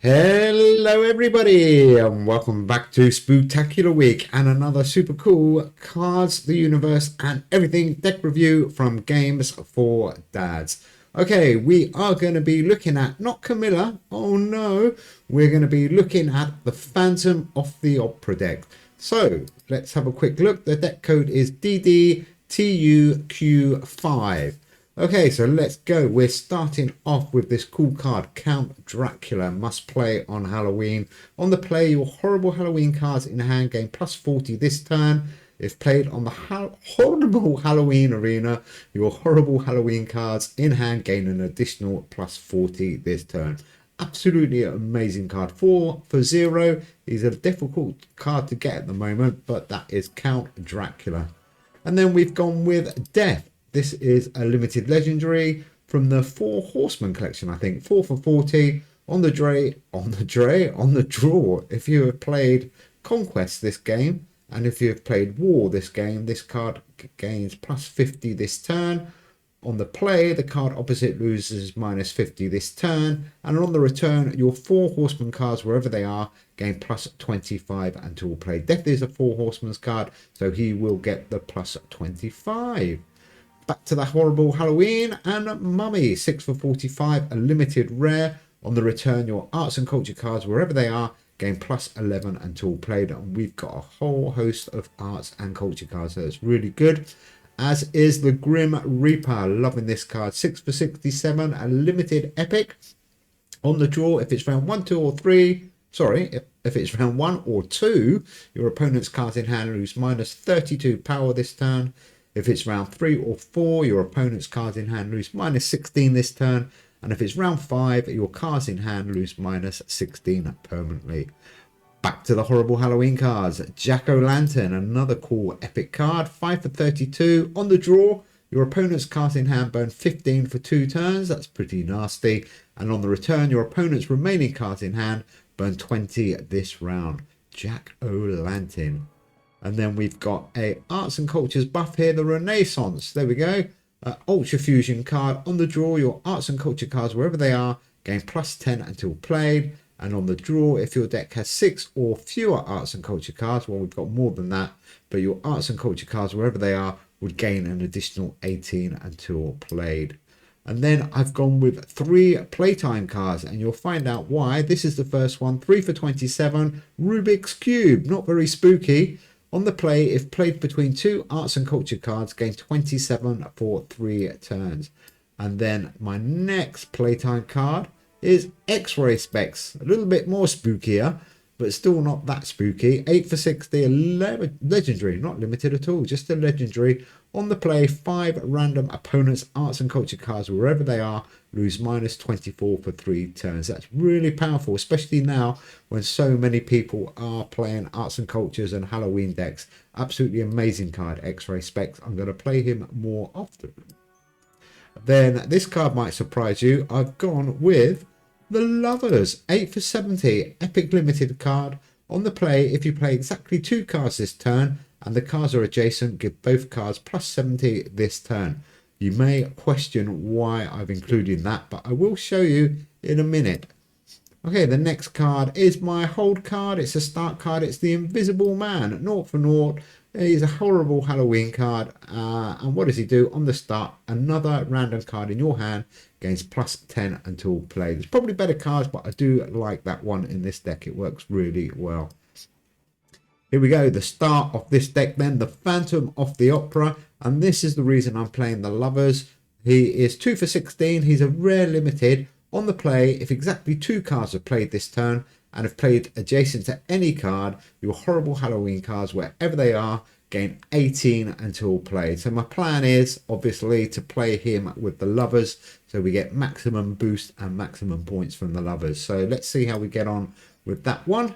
Hello everybody and welcome back to Spooktacular Week and another super cool Cards, the Universe and Everything deck review from Games for Dads. Okay, we are going to be looking at, not Camilla, oh no, we're going to be looking at the Phantom of the Opera deck. So let's have a quick look. The deck code is DDTUQ5. Okay, so let's go. We're starting off with this cool card, Count Dracula. Must play on Halloween. On the play, your horrible Halloween cards in hand gain plus 40 this turn. If played on the horrible Halloween arena, your horrible Halloween cards in hand gain an additional plus 40 this turn. Absolutely amazing card. 4 for 0 is a difficult card to get at the moment, but that is Count Dracula. And then we've gone with Death. This is a limited legendary from the Four Horsemen collection, I think. 4 for 40 on the draw. If you have played Conquest this game, and if you have played War this game, this card gains plus 50 this turn. On the play, the card opposite loses minus 50 this turn. And on the return, your Four Horsemen cards, wherever they are, gain plus 25 until played. Death is a Four Horsemen's card, so he will get the plus 25. Back to the horrible Halloween and Mummy. 6 for 45, a limited rare. On the return, your arts and culture cards, wherever they are, gain plus 11 until played. And we've got a whole host of arts and culture cards, so it's really good. As is the Grim Reaper. Loving this card. 6 for 67, a limited epic. On the draw, if it's round 1, 2 or 3, if it's round 1 or 2, your opponent's cards in hand lose minus 32 power this turn. If it's round 3 or 4, your opponent's cards in hand lose minus 16 this turn. And if it's round 5, your cards in hand lose minus 16 permanently. Back to the horrible Halloween cards. Jack-o'-lantern, another cool epic card. 5 for 32. On the draw, your opponent's cards in hand burn 15 for 2 turns. That's pretty nasty. And on the return, your opponent's remaining cards in hand burn 20 this round. Jack-o'-lantern. And then we've got a Arts and Cultures buff here, the Renaissance. There we go. Ultra Fusion card. On the draw, your Arts and Culture cards, wherever they are, gain plus 10 until played. And on the draw, if your deck has 6 or fewer Arts and Culture cards, well, we've got more than that, but your Arts and Culture cards, wherever they are, would gain an additional 18 until played. And then I've gone with 3 playtime cards, and you'll find out why. This is the first one. 3 for 27, Rubik's Cube. Not very spooky. On the play, if played between 2 arts and culture cards, gain 27 for 3 turns. And then my next playtime card is X-Ray Specs. A little bit more spookier, but still not that spooky. 8 for 60, a legendary, not limited at all, just a legendary. On the play, 5 random opponents' arts and culture cards, wherever they are, lose minus 24 for 3 turns. That's really powerful, especially now when so many people are playing arts and cultures and Halloween decks. Absolutely amazing card, X-Ray Specs. I'm going to play him more often. Then this card might surprise you. I've gone with the Lovers. 8 for 70, epic limited card. On the play, if you play exactly 2 cards this turn and the cards are adjacent, give both cards plus 70 this turn. You may question why I've included that, but I will show you in a minute. Okay, the next card is my hold card. It's a start card. It's the Invisible Man. 0 for 0. He's a horrible Halloween card. And what does he do? On the start, another random card in your hand gains plus 10 until played. There's probably better cards, but I do like that one in this deck. It works really well. Here we go, the start of this deck then, the Phantom of the Opera. And this is the reason I'm playing the Lovers. He is 2 for 16. He's a rare limited. On the play, if exactly 2 cards are played this turn and have played adjacent to any card, your horrible Halloween cards, wherever they are, gain 18 until played. So my plan is obviously to play him with the Lovers, so we get maximum boost and maximum points from the Lovers. So let's see how we get on with that one.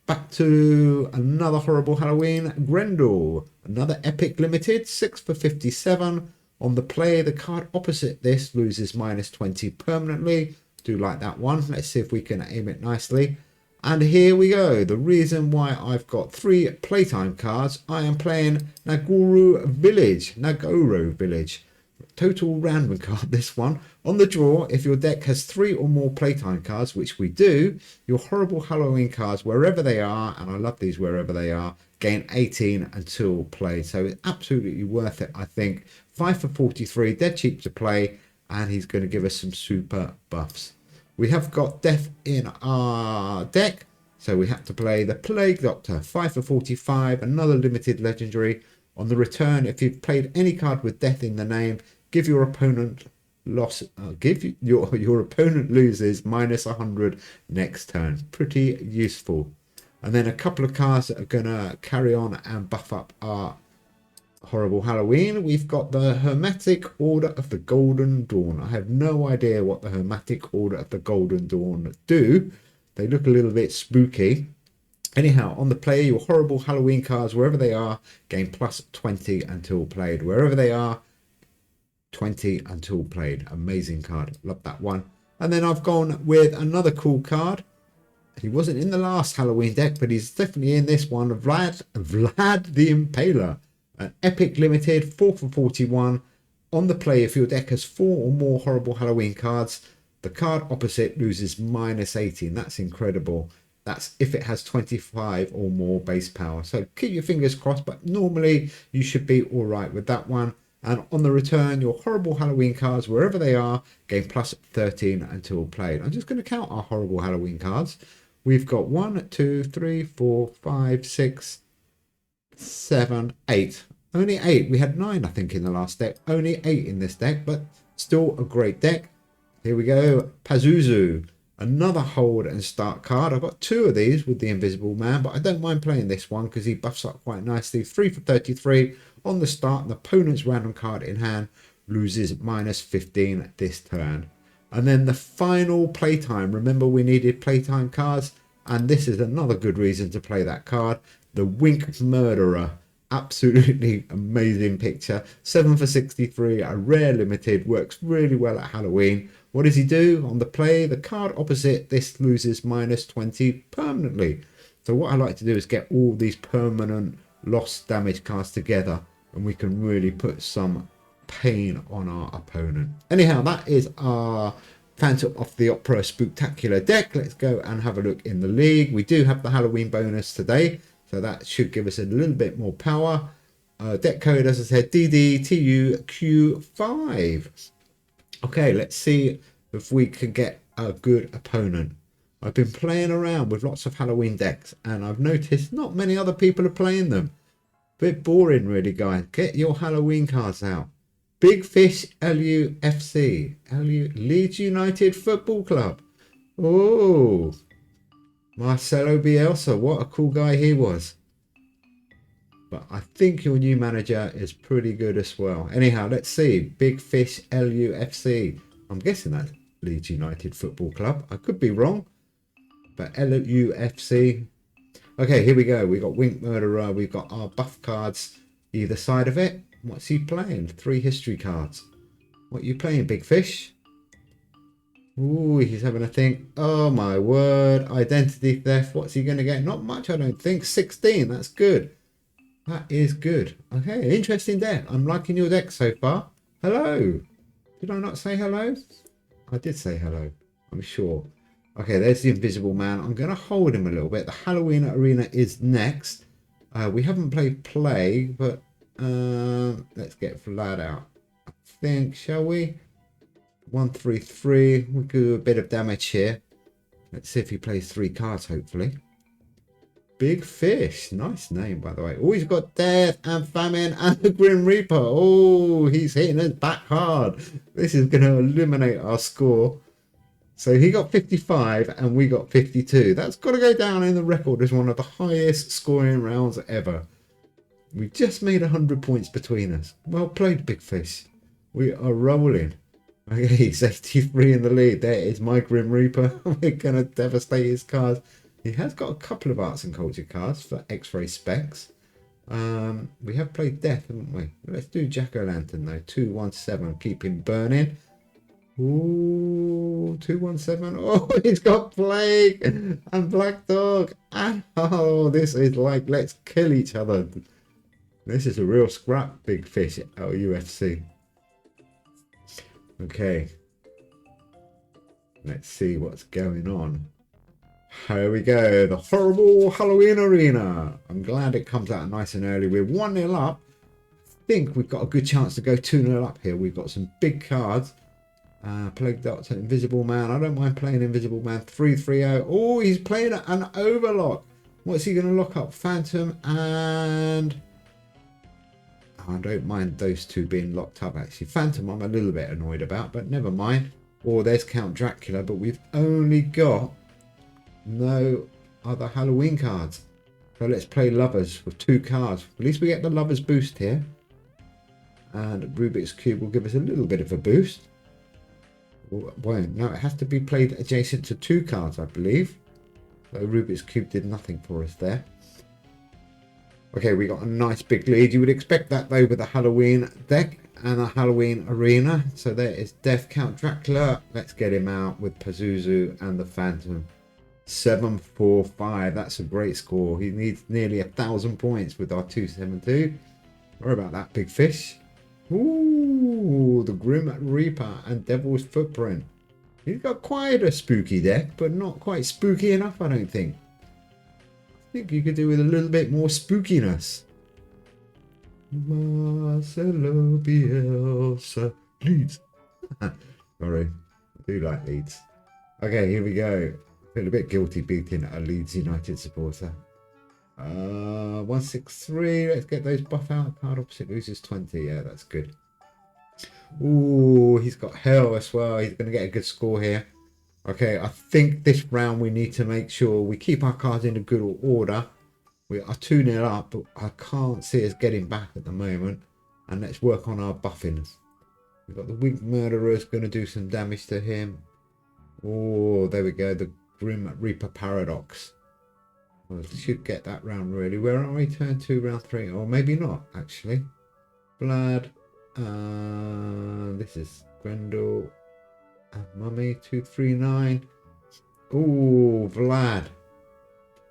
Back to another horrible Halloween, Grendel. Another epic limited, 6 for 57. On the play, the card opposite this loses minus 20 permanently. Do like that one. Let's see if we can aim it nicely. And here we go. The reason why I've got 3 playtime cards, I am playing Nagoro Village. Total random card, this one. On the draw, if your deck has 3 or more playtime cards, which we do, your horrible Halloween cards, wherever they are, and I love these wherever they are, gain 18 until played. So it's absolutely worth it, I think. 5 for 43, dead cheap to play, and he's going to give us some super buffs. We have got Death in our deck, so we have to play the Plague Doctor. 5 for 45, another limited legendary. On the return, if you've played any card with Death in the name, give your opponent your opponent loses minus 100 next turn. Pretty useful. And then a couple of cards that are gonna carry on and buff up our horrible Halloween. We've got the Hermetic Order of the Golden Dawn. I have no idea what the Hermetic Order of the Golden Dawn do. They look a little bit spooky. Anyhow, on the player, your horrible Halloween cards, wherever they are, gain plus 20 until played. Wherever they are, 20 until played. Amazing card. Love that one. And then I've gone with another cool card. He wasn't in the last Halloween deck, but he's definitely in this one. Vlad the Impaler. An epic limited, 4 for 41. On the play, if your deck has 4 or more horrible Halloween cards, the card opposite loses minus 18. That's incredible. That's if it has 25 or more base power. So keep your fingers crossed, but normally you should be all right with that one. And on the return, your horrible Halloween cards, wherever they are, gain plus 13 until played. I'm just going to count our horrible Halloween cards. We've got 1, 2, 3, 4, 5, 6, 7, 8. Only 8. We had 9, I think, in the last deck. Only 8 in this deck, but still a great deck. Here we go. Pazuzu. Another hold and start card. I've got 2 of these with the Invisible Man, but I don't mind playing this one because he buffs up quite nicely. 3 for 33 on the start. The opponent's random card in hand loses minus 15 this turn. And then the final playtime. Remember, we needed playtime cards, and this is another good reason to play that card. The Wink Murderer. Absolutely amazing picture. 7 for 63, a rare limited, works really well at Halloween. What does he do? On the play, the card opposite this loses minus 20 permanently. So what I like to do is get all these permanent loss damage cards together, and we can really put some pain on our opponent. Anyhow, that is our Phantom of the Opera Spooktacular deck. Let's go and have a look in the league. We do have the Halloween bonus today, so that should give us a little bit more power. Deck code, as I said, DDTUQ5. Okay, let's see if we can get a good opponent. I've been playing around with lots of Halloween decks, and I've noticed not many other people are playing them. Bit boring, really, guys. Get your Halloween cards out. Big Fish LUFC. Leeds United Football Club. Oh, Marcelo Bielsa. What a cool guy he was. But I think your new manager is pretty good as well. Anyhow, let's see. Big Fish LUFC. I'm guessing that's Leeds United Football Club. I could be wrong. But LUFC. Okay, here we go. We've got Wink Murderer. We've got our buff cards either side of it. What's he playing? 3 history cards. What are you playing, Big Fish? Ooh, he's having a think. Oh, my word. Identity theft. What's he going to get? Not much, I don't think. 16. That's good. That is good. Okay, interesting deck. I'm liking your deck so far. Hello. Did I not say hello? I did say hello, I'm sure. Okay, there's the Invisible Man. I'm going to hold him a little bit. The Halloween Arena is next. We haven't played Plague, but let's get Vlad out. I think, shall we? 1-3-3. We'll do a bit of damage here. Let's see if he plays 3 cards, hopefully. Big Fish. Nice name, by the way. Oh, he's got Death and Famine and the Grim Reaper. Oh, he's hitting us back hard. This is going to eliminate our score. So he got 55 and we got 52. That's got to go down in the record as one of the highest scoring rounds ever. We just made 100 points between us. Well played, Big Fish. We are rolling. Okay, he's 83 in the lead. There is my Grim Reaper. We're going to devastate his cards. He has got a couple of arts and culture cards for X-ray specs. We have played Death, haven't we? Let's do Jack-o'-lantern though. 2-1-7. Keep him burning. Ooh, 2-1-7. Oh, he's got Plague and Black Dog. Oh, this is like, let's kill each other. This is a real scrap, Big Fish at UFC. Okay. Let's see what's going on. Here we go. The horrible Halloween arena. I'm glad it comes out nice and early. We're 1-0 up. I think we've got a good chance to go 2-0 up here. We've got some big cards. Plague Doctor, Invisible Man. I don't mind playing Invisible Man. 3-3-0. Oh, he's playing an overlock. What's he going to lock up? Phantom and... I don't mind those two being locked up, actually. Phantom I'm a little bit annoyed about, but never mind. Oh, there's Count Dracula, but we've only got no other Halloween cards. So let's play Lovers with 2 cards. At least we get the Lovers boost here. And Rubik's Cube will give us a little bit of a boost. Well, no, it has to be played adjacent to 2 cards, I believe. So Rubik's Cube did nothing for us there. Okay, we got a nice big lead. You would expect that though with a Halloween deck and a Halloween arena. So there is Death Count Dracula. Let's get him out with Pazuzu and the Phantom. 745. That's a great score. He needs nearly 1,000 points with our 272. Sorry about that, big fish. Ooh, the Grim Reaper and Devil's Footprint. He's got quite a spooky deck, but not quite spooky enough, I don't think. I think you could do with a little bit more spookiness. Marcelo Bielsa Leeds. Sorry, I do like Leeds. Okay, here we go. I feel a bit guilty beating a Leeds United supporter. 163. Let's get those buff out. Card opposite loses 20. Yeah, that's good. Ooh, he's got hell as well. He's going to get a good score here. Okay, I think this round we need to make sure we keep our cards in a good order. We are 2-0 up, but I can't see us getting back at the moment. And let's work on our buffings. We've got the Winged Murderers going to do some damage to him. Oh, there we go. The Grim Reaper Paradox. Well, should get that round really. Where are we? Turn 2, round 3. Or maybe not, actually. Blood. This is Grendel. Mummy 239. Ooh, Vlad.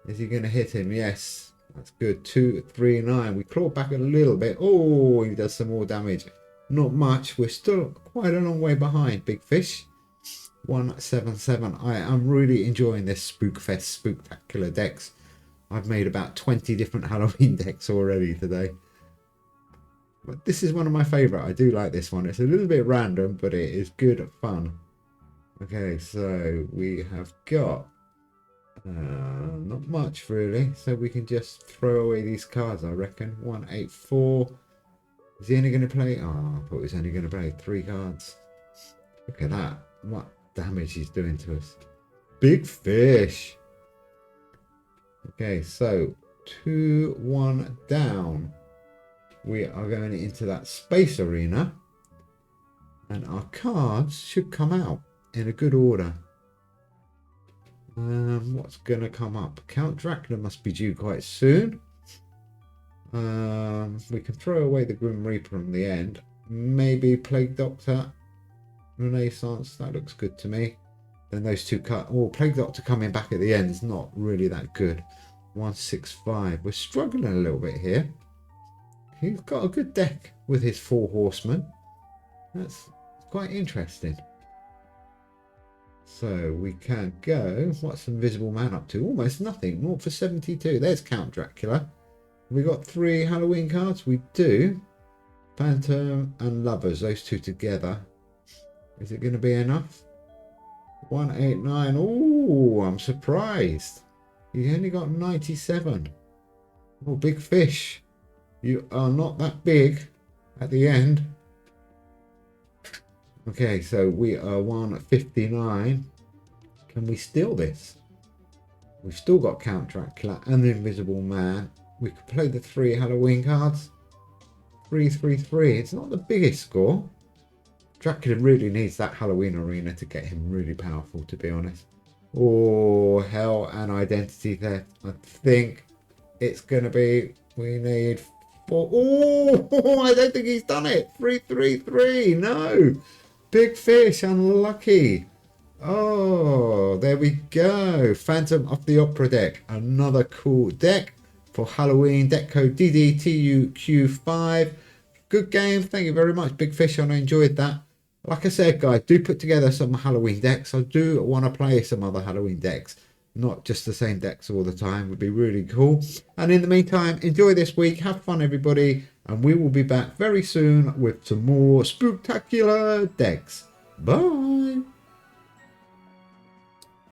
Is he going to hit him? Yes. That's good. 239. We claw back a little bit. Oh, he does some more damage. Not much. We're still quite a long way behind, Big Fish. 177. I am really enjoying this Spookfest Spooktacular decks. I've made about 20 different Halloween decks already today. But this is one of my favourite. I do like this one. It's a little bit random, but it is good fun. Okay, so we have got not much really. So we can just throw away these cards, I reckon. 184. Is he only going to play? Oh, I thought he was only going to play 3 cards. Look at that. What damage he's doing to us. Big Fish. Okay, so 2-1 down. We are going into that space arena. And our cards should come out in a good order. What's going to come up? Count Dracula must be due quite soon. We can throw away the Grim Reaper in the end. Maybe Plague Doctor. Renaissance. That looks good to me. Then those 2 cards. Oh, Plague Doctor coming back at the end is not really that good. 165. We're struggling a little bit here. He's got a good deck with his 4 horsemen. That's quite interesting. So we can go. What's Invisible Man up to? Almost nothing. 0 for 72. There's Count Dracula. We got 3 Halloween cards. We do. Phantom and Lovers. Those 2 together. Is it going to be enough? 189. Oh, I'm surprised. He only got 97. Oh, Big Fish. You are not that big at the end. Okay, so we are 159. Can we steal this? We've still got Count Dracula and the Invisible Man. We could play the 3 Halloween cards. 333. It's not the biggest score. Dracula really needs that Halloween arena to get him really powerful, to be honest. Oh, hell and identity theft. I think it's going to be... We need 4... Oh, I don't think he's done it. 333. No. Big Fish, unlucky. Oh, there we go. Phantom of the Opera deck. Another cool deck for Halloween. Deck code DDTUQ5. Good game. Thank you very much, Big Fish. I enjoyed that. Like I said, guys, do put together some Halloween decks. I do want to play some other Halloween decks, not just the same decks all the time. Would be really cool. And in the meantime, enjoy this week. Have fun, everybody. And we will be back very soon with some more spectacular decks. Bye.